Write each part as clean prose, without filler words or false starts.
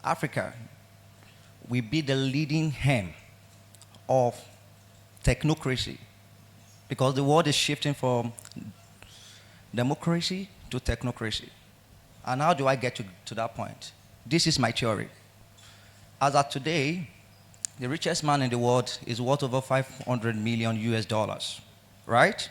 Africa will be the leading hem of technocracy, because the world is shifting from democracy to technocracy. And how do I get to that point? This is my theory. As of today, the richest man in the world is worth over 500 million US dollars, right?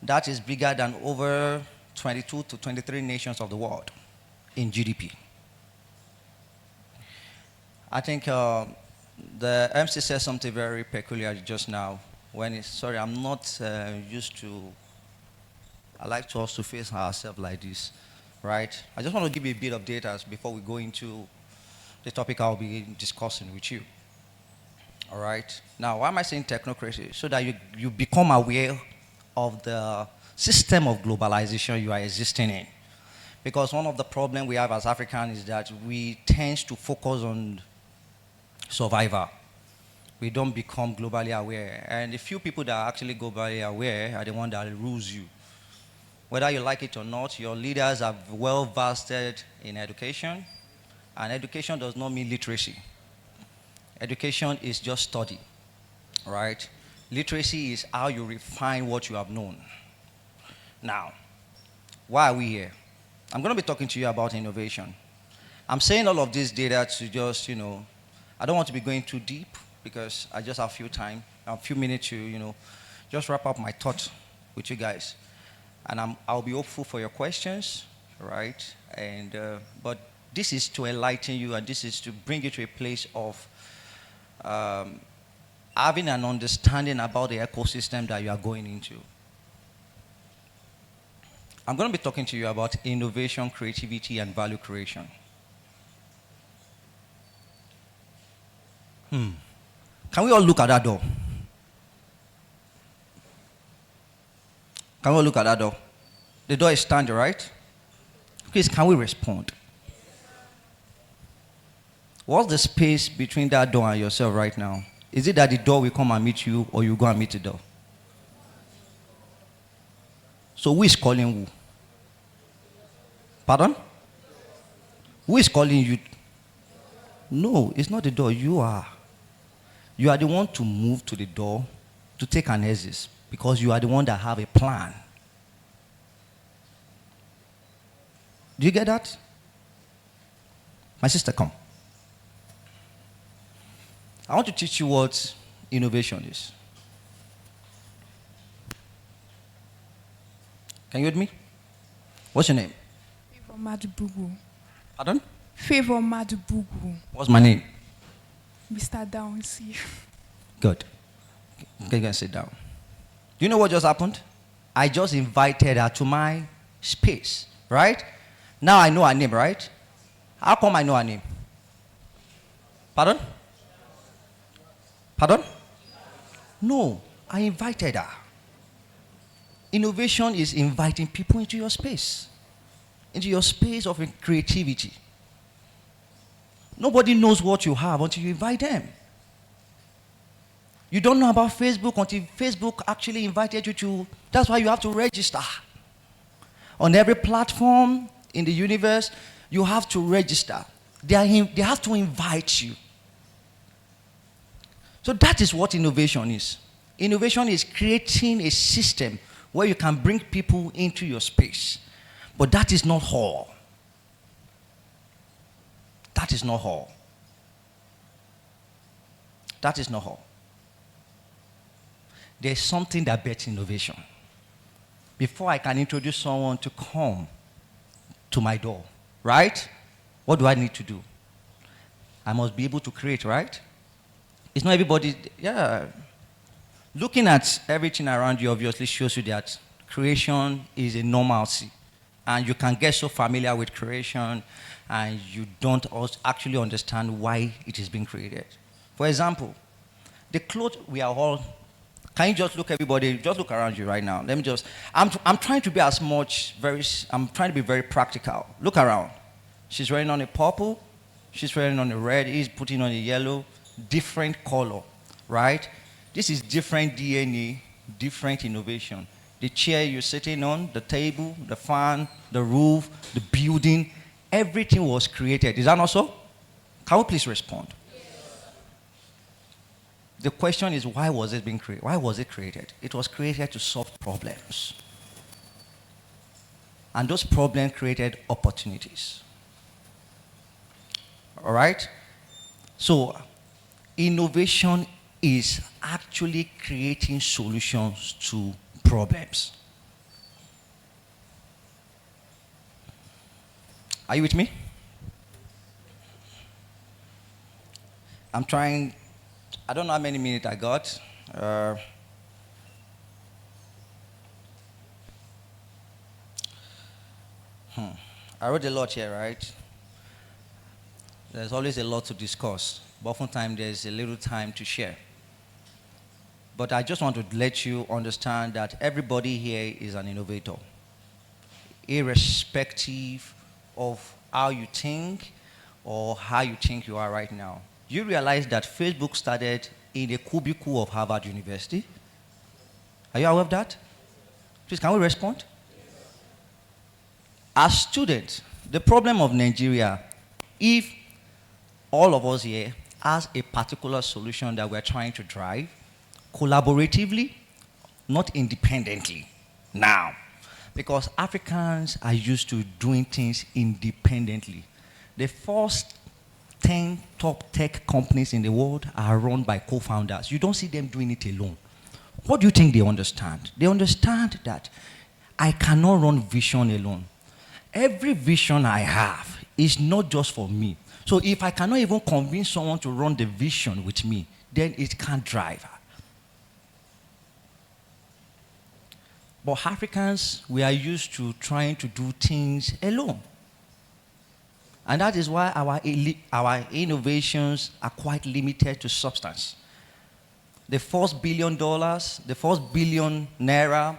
That is bigger than over 22 to 23 nations of the world in GDP. I think the MC said something very peculiar just now. Sorry, I'm not used to, I like to also face ourselves like this, right? I just want to give you a bit of data before we go into the topic I'll be discussing with you. All right? Now, why am I saying technocracy? So that you become aware of the system of globalization you are existing in. Because one of the problems we have as Africans is that we tend to focus on survival. We don't become globally aware. And the few people that are actually globally aware are the ones that rules you. Whether you like it or not, your leaders are well vested in education. And education does not mean literacy. Education is just study, right? Literacy is how you refine what you have known. Now, why are we here? I'm going to be talking to you about innovation. I'm saying all of this data to just, I don't want to be going too deep because I just have a few minutes to, just wrap up my thoughts with you guys. And I'll be hopeful for your questions, right? And, but this is to enlighten you, and this is to bring you to a place of having an understanding about the ecosystem that you are going into. I'm going to be talking to you about innovation, creativity, and value creation. Can we all look at that door? Can we all look at that door? The door is standing, right? Please, can we respond? What's the space between that door and yourself right now? Is it that the door will come and meet you, or you go and meet the door? So who is calling who? Pardon? Who is calling you? No, it's not the door. You are. You are the one to move to the door to take an exit, because you are the one that have a plan. Do you get that? My sister, come. I want to teach you what innovation is. Can you hear me? What's your name? Favor Madubugu. Pardon? Favor Madubugu. What's my name? Mr. Dahunsi. Good. Okay, you can sit down. Do you know what just happened? I just invited her to my space, right? Now I know her name, right? How come I know her name? Pardon? Pardon? No, I invited her. Innovation is inviting people into your space of creativity. Nobody knows what you have until you invite them. You don't know about Facebook until Facebook actually invited you to. That's why you have to register. On every platform in the universe, you have to register. They have to invite you. So that is what innovation is. Innovation is creating a system where you can bring people into your space. But that is not all. That is not all. That is not all. There's something that bets innovation. Before I can introduce someone to come to my door, right? What do I need to do? I must be able to create, right? It's not everybody, yeah. Looking at everything around you obviously shows you that creation is a normalcy. And you can get so familiar with creation and you don't actually understand why it is being created. For example, the clothes we are all, can you just look everybody, just look around you right now. Let me just, I'm trying to be I'm trying to be very practical. Look around. She's wearing on a purple, she's wearing on a red, he's putting on a yellow, different color, right? This is different DNA, different innovation. The chair you're sitting on, the table, the fan, the roof, the building, everything was created. Is that not so? Can we please respond? The question is, why was it being created? Why was it created? It was created to solve problems. And those problems created opportunities. All right? So, innovation is actually creating solutions to problems. Are you with me? I'm trying, I don't know how many minutes I got. I wrote a lot here, right? There's always a lot to discuss, but oftentimes there's a little time to share. But I just want to let you understand that everybody here is an innovator, irrespective of how you think or how you think you are right now. You realize that Facebook started in a cubicle of Harvard University? Are you aware of that? Please, can we respond? As students, the problem of Nigeria, if all of us here has a particular solution that we're trying to drive, collaboratively, not independently. Now, because Africans are used to doing things independently. The first 10 top tech companies in the world are run by co-founders. You don't see them doing it alone. What do you think they understand? They understand that I cannot run vision alone. Every vision I have is not just for me. So if I cannot even convince someone to run the vision with me, then it can't drive. But Africans, we are used to trying to do things alone. And that is why our innovations are quite limited to substance. The first $1 billion, the first billion naira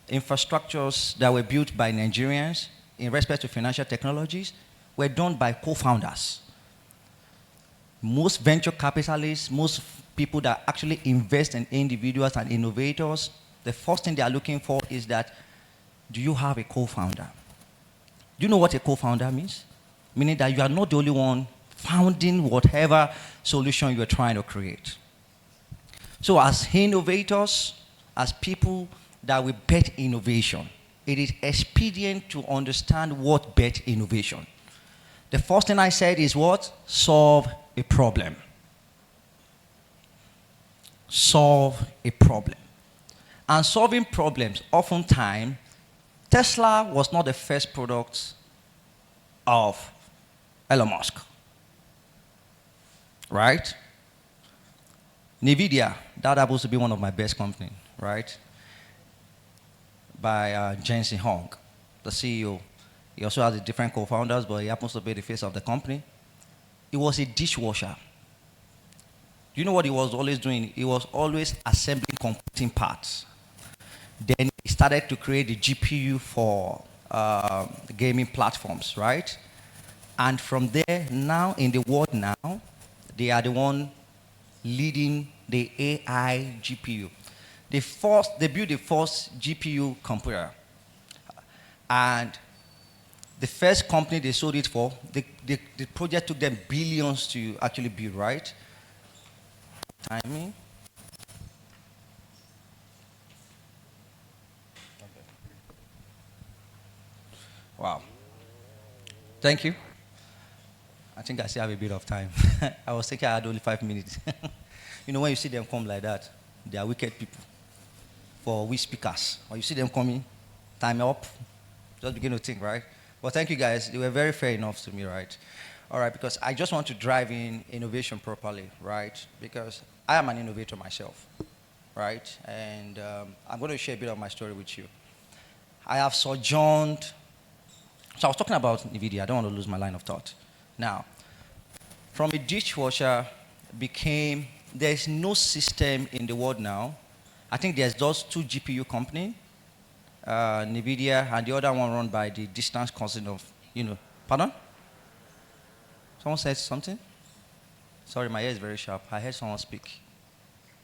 infrastructures that were built by Nigerians in respect to financial technologies were done by co-founders. Most venture capitalists, most people that actually invest in individuals and innovators, the first thing they are looking for is that, do you have a co-founder? Do you know what a co-founder means? Meaning that you are not the only one founding whatever solution you are trying to create. So as innovators, as people that will bet innovation, it is expedient to understand what bet innovation. The first thing I said is what? Solve a problem. Solve a problem. And solving problems, oftentimes, Tesla was not the first product of Elon Musk. Right? NVIDIA, that happens to be one of my best companies, right? By Jensen Huang, the CEO. He also has different co-founders, but he happens to be the face of the company. He was a dishwasher. You know what he was always doing? He was always assembling computing parts. Then he started to create the GPU for the gaming platforms, right? And from there, now in the world now, they are the one leading the AI GPU. They built the first GPU computer. And the first company they sold it for, the project took them billions to actually build, right? Timing. Wow. Thank you. I think I still have a bit of time. I was thinking I had only 5 minutes. You know, when you see them come like that, they are wicked people. For we speakers, when you see them coming, time up, just begin to think, right? But thank you guys. They were very fair enough to me, right? All right, because I just want to drive in innovation properly, right? Because I am an innovator myself, right? And I'm going to share a bit of my story with you. I have sojourned. So I was talking about NVIDIA. I don't want to lose my line of thought. Now, from a dishwasher there's no system in the world now. I think there's just 2 GPU companies, NVIDIA, and the other one run by the distant cousin of, pardon? Someone said something? Sorry, my ear is very sharp. I heard someone speak.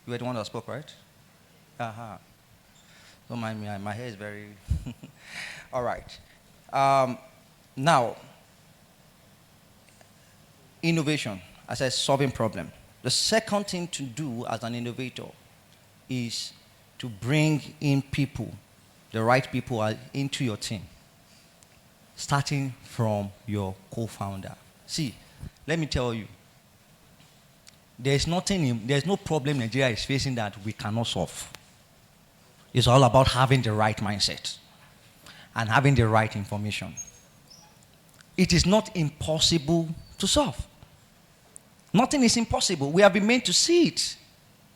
You were the one that spoke, right? Aha. Don't mind me, my hair is very... All right. Now, innovation, as I said, solving problem. The second thing to do as an innovator is to bring in people, the right people into your team, starting from your co-founder. See, let me tell you, there's no problem Nigeria is facing that we cannot solve. It's all about having the right mindset and having the right information. It is not impossible to solve. Nothing is impossible. We have been made to see it.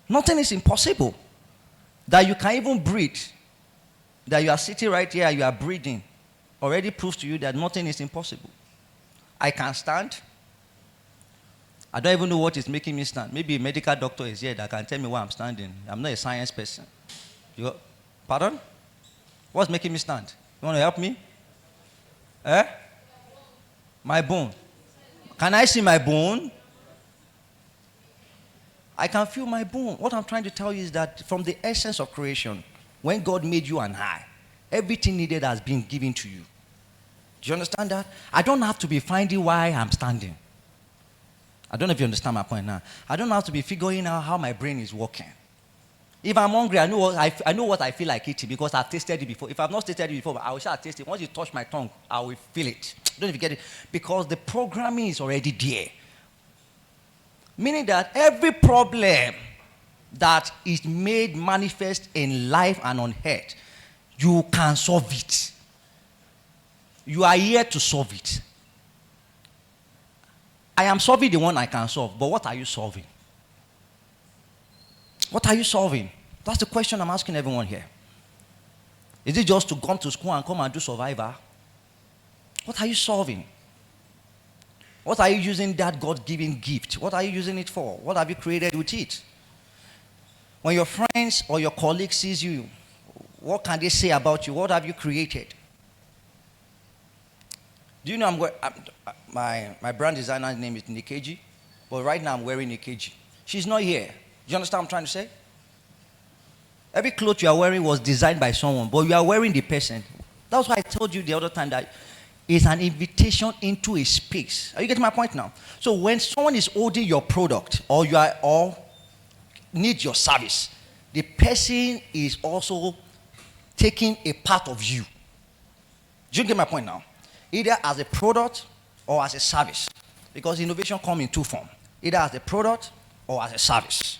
Nothing is impossible. That you can even breathe, that you are sitting right here, you are breathing, already proves to you that nothing is impossible. I can stand. I don't even know what is making me stand. Maybe a medical doctor is here that can tell me why I'm standing. I'm not a science person. Pardon? What's making me stand? You want to help me? My bone. Can I see my bone? I can feel my bone. What I'm trying to tell you is that from the essence of creation, when God made you and I, everything needed has been given to you. Do you understand that? I don't have to be finding why I'm standing. I don't know if you understand my point now. I don't have to be figuring out how my brain is working. If I'm hungry, I know what I feel like eating because I've tasted it before. If I've not tasted it before, I will start tasting it. Once you touch my tongue, I will feel it. Don't know if you get it. Because the programming is already there. Meaning that every problem that is made manifest in life and on earth, you can solve it. You are here to solve it. I am solving the one I can solve, but what are you solving? What are you solving? That's the question I'm asking everyone here. Is it just to come to school and come and do survivor? What are you solving? What are you using that God-given gift? What are you using it for? What have you created with it? When your friends or your colleagues sees you, what can they say about you? What have you created? Do you know my brand designer's name is Nikeji, but right now I'm wearing Nikeji. She's not here. Do you understand what I'm trying to say? Every cloth you are wearing was designed by someone, but you are wearing the person. That's why I told you the other time that it's an invitation into a space. Are you getting my point now? So when someone is holding your product or needs your service, the person is also taking a part of you. Do you get my point now? Either as a product or as a service. Because innovation comes in two forms. Either as a product or as a service.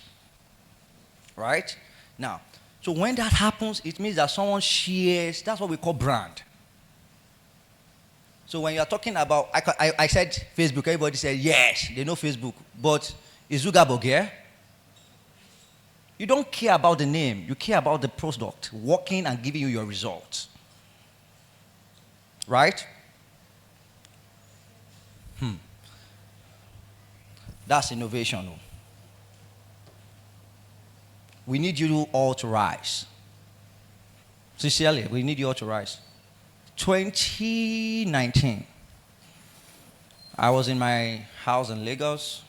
Right? Now, so when that happens, it means that someone shares, that's what we call brand. So when you're talking about, I said Facebook, everybody said, yes, they know Facebook. But is Zuckerberg here? You don't care about the name. You care about the product working and giving you your results. Right? That's innovation. We need you all to rise. Sincerely, we need you all to rise. 2019, I was in my house in Lagos,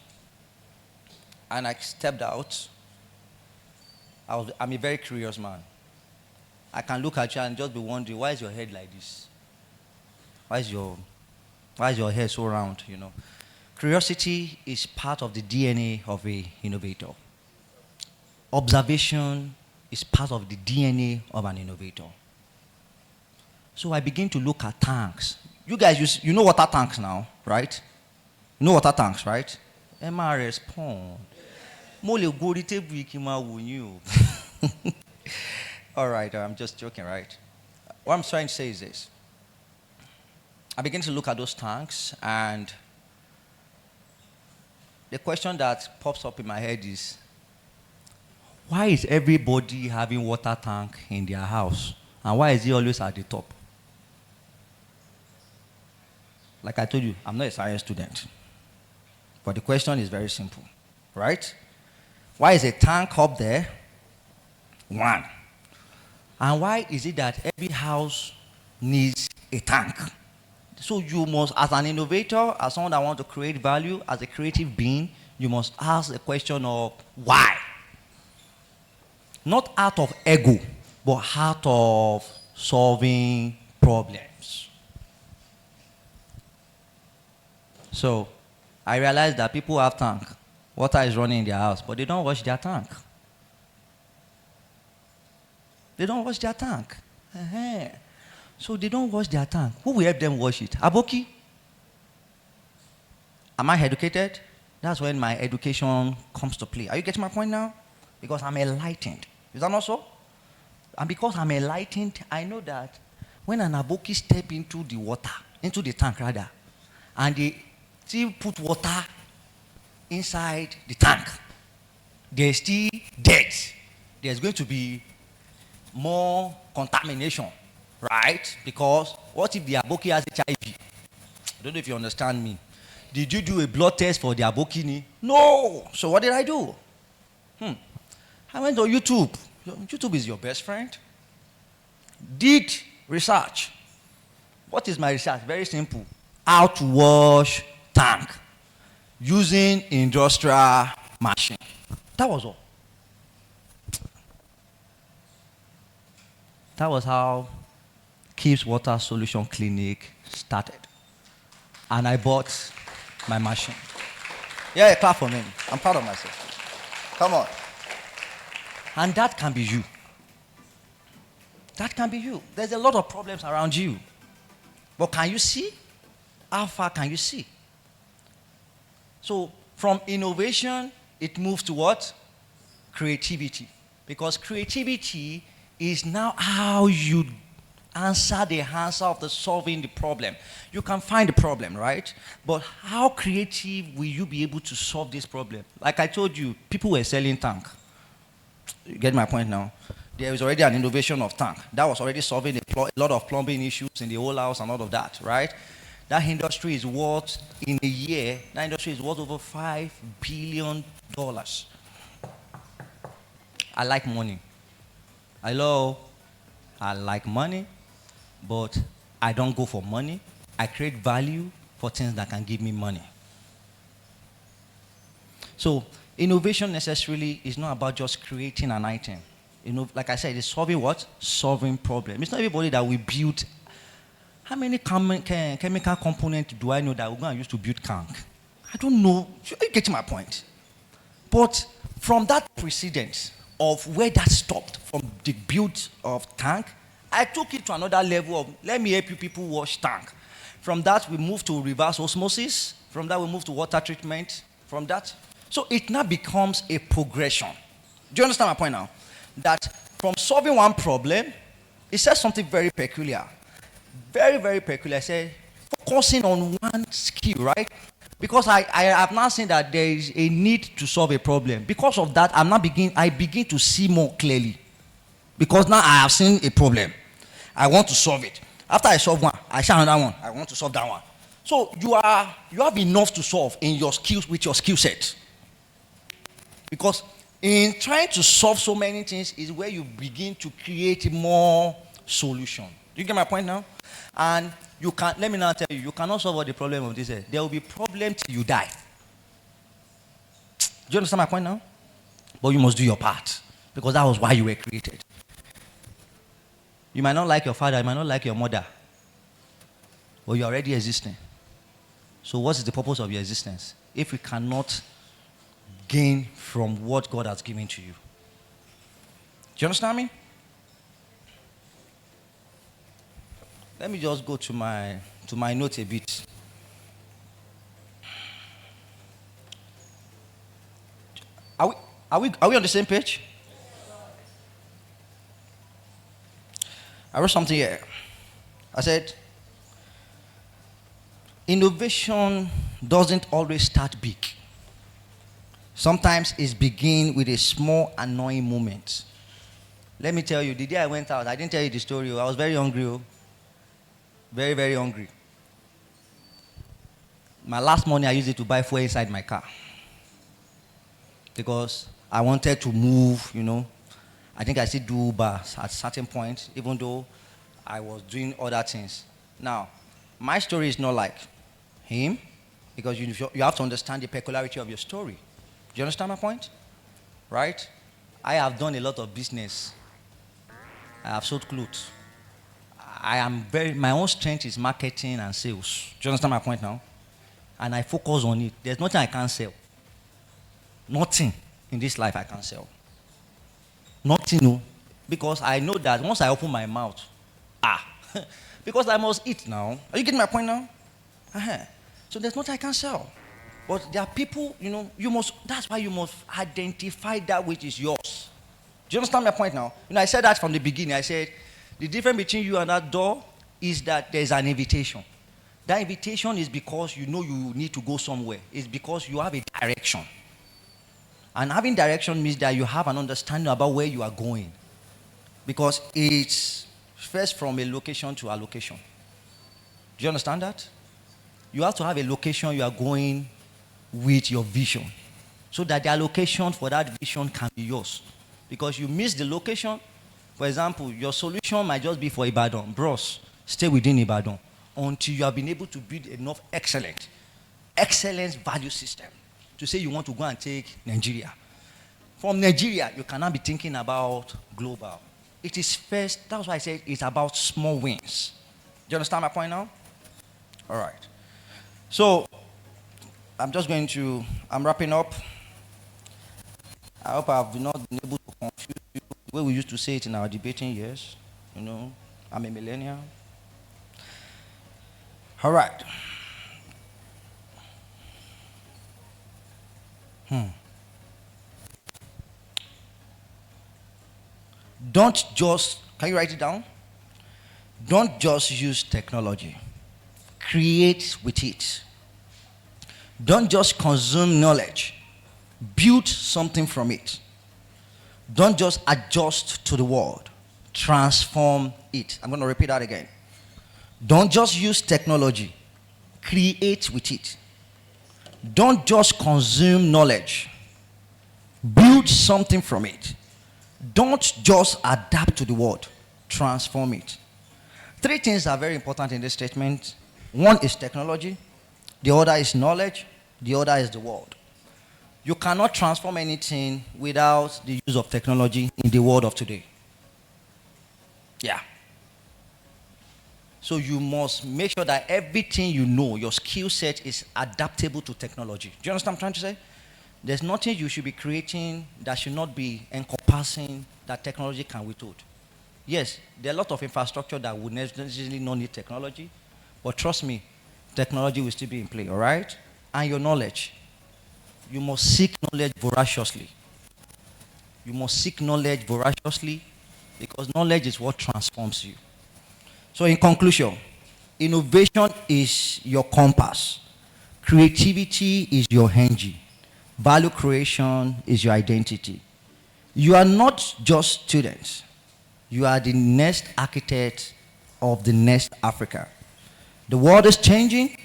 and I stepped out. I'm a very curious man. I can look at you and just be wondering, why is your head like this? Why is your hair so round, you know? Curiosity is part of the DNA of an innovator. Observation is part of the DNA of an innovator. So I begin to look at tanks. You guys, you know water tanks now, right? You know water tanks, right? MRS pond. All right, I'm just joking, right? What I'm trying to say is this. I begin to look at those tanks, and the question that pops up in my head is, why is everybody having water tank in their house? And why is he always at the top? Like I told you, I'm not a science student. But the question is very simple, right? Why is a tank up there? One. And why is it that every house needs a tank? So you must, as an innovator, as someone that wants to create value, as a creative being, you must ask the question of why? Not out of ego, but out of solving problems. So I realized that people have tank. Water is running in their house, but they don't wash their tank. They don't wash their tank. Uh-huh. So they don't wash their tank. Who will help them wash it? Aboki? Am I educated? That's when my education comes to play. Are you getting my point now? Because I'm enlightened. Is that not so? And because I'm enlightened, I know that when an aboki step into the water, into the tank rather, and they still put water inside the tank, there's still death. There's going to be more contamination, right? Because what if the aboki has HIV? I don't know if you understand me. Did you do a blood test for the abokini? No. So what did I do? I went on YouTube. YouTube is your best friend. Did research. What is my research? Very simple. How to wash tank using industrial machine. That was all. That was how Keeps Water Solution Clinic started. And I bought my machine. Yeah, clap for me. I'm proud of myself. Come on. And that can be you. That can be you. There's a lot of problems around you. But can you see? How far can you see? So from innovation, it moves to what? Creativity. Because creativity is now how you answer the answer of the solving the problem. You can find the problem, right? But how creative will you be able to solve this problem? Like I told you, people were selling tank. You get my point now? There is already an innovation of tank. That was already solving a lot of plumbing issues in the whole house and all of that, right? That industry is worth, in a year, that industry is worth over $5 billion. I like money. Hello? I like money, but I don't go for money. I create value for things that can give me money. So innovation necessarily is not about just creating an item. You know, like I said, it's solving what? Solving problems. It's not everybody that we build. How many chemical components do I know that we're going to use to build tank? I don't know. You get my point. But from that precedent of where that stopped, from the build of tank, I took it to another level of, let me help you people wash tank. From that, we moved to reverse osmosis. From that, we moved to water treatment. From that, so it now becomes a progression. Do you understand my point now? That from solving one problem, it says something very peculiar. Very, very peculiar. I say, focusing on one skill, right? Because I have now seen that there is a need to solve a problem. Because of that, I begin to see more clearly. Because now I have seen a problem. I want to solve it. After I solve one, I see another one. I want to solve that one. So you have enough to solve in your skills with your skill set. Because in trying to solve so many things is where you begin to create more solution. Do you get my point now? And you can, let me now tell you, you cannot solve all the problem of this. There will be problem till you die. Do you understand my point now? But you must do your part. Because that was why you were created. You might not like your father, you might not like your mother. But you're already existing. So what is the purpose of your existence? If you cannot gain from what God has given to you. Do you understand me? Let me just go to my notes a bit. Are we on the same page? I wrote something here. I said, innovation doesn't always start big. Sometimes it begins with a small annoying moment. Let me tell you, the day I went out, I didn't tell you the story. I was very hungry. Very, very hungry. My last money, I used it to buy fuel inside my car. Because I wanted to move, you know. I think I still do Uber at certain point, even though I was doing other things. Now, my story is not like him, because you have to understand the peculiarity of your story. Do you understand my point? Right? I have done a lot of business. I have sold clothes. My own strength is marketing and sales. Do you understand my point now? and I focus on it, there's nothing I can't sell. Nothing in this life I can sell. Nothing, no. Because I know that once I open my mouth, because I must eat now. Are you getting my point now? Uh-huh. So there's nothing I can sell. But there are people, that's why you must identify that which is yours. Do you understand my point now? I said that from the beginning. I said, the difference between you and that door is that there's an invitation. That invitation is because you know you need to go somewhere. It's because you have a direction. And having direction means that you have an understanding about where you are going. Because it's first from a location to a location. Do you understand that? You have to have a location you are going with your vision. So that the allocation for that vision can be yours. Because you miss the location. For example, your solution might just be for Ibadan. Bros, stay within Ibadan until you have been able to build enough excellence value system to say you want to go and take Nigeria. From Nigeria, you cannot be thinking about global. It is first, that's why I said it's about small wins. Do you understand my point now? All right. So, I'm wrapping up. I hope I've not been able to confuse you the way we used to say it in our debating years. I'm a millennial. All right. Can you write it down? Don't just use technology. Create with it. Don't just consume knowledge. Build something from it. Don't just adjust to the world. Transform it. I'm going to repeat that again. Don't just use technology. Create with it. Don't just consume knowledge. Build something from it. Don't just adapt to the world. Transform it. 3 things are very important in this statement. One is technology. The other is knowledge. The other is the world. You cannot transform anything without the use of technology in the world of today. Yeah. So you must make sure that everything you know, your skill set is adaptable to technology. Do you understand what I'm trying to say? There's nothing you should be creating that should not be encompassing that technology can withhold. Yes, there are a lot of infrastructure that would necessarily not need technology, but trust me, technology will still be in play, all right? And your knowledge. You must seek knowledge voraciously. You must seek knowledge voraciously because knowledge is what transforms you. So in conclusion, innovation is your compass. Creativity is your engine. Value creation is your identity. You are not just students. You are the next architect of the next Africa. The world is changing,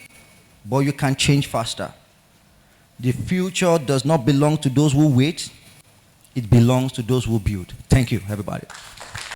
but you can change faster. The future does not belong to those who wait. It belongs to those who build. Thank you, everybody.